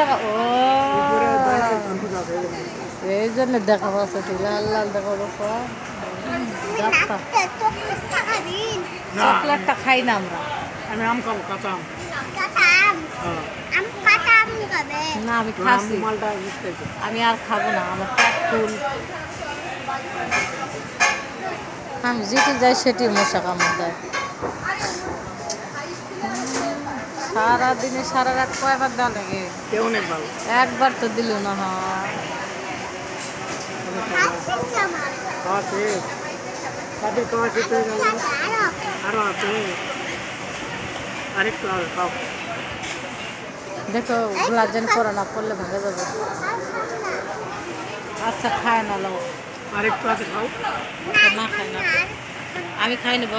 দেখা ও এই জন্য দেখা পাচ্ছে লাল লাল দেখা চকলেটটা খাই না আমরা। আমি আম খাবো, কাঁচা আম। না আমি খাচ্ছি, মালটা আমি আর খাবো না, আমার পেট ফুল। আমি যেটি যাই সেটি মশা কামড় দেয়। সারাদিনে সারা রাত কয়বার দেওয়া লাগে? অনেক ভালো। একবার তো দিল না। হয় আরো আছে, আরেকটু খাও। দেখো গ্লাজেন করে না করলে ভেঙে যাবে। আচ্ছা খায় না লো, আরেকটু আছে, খাও। না খাই না, আমি খাই নেব।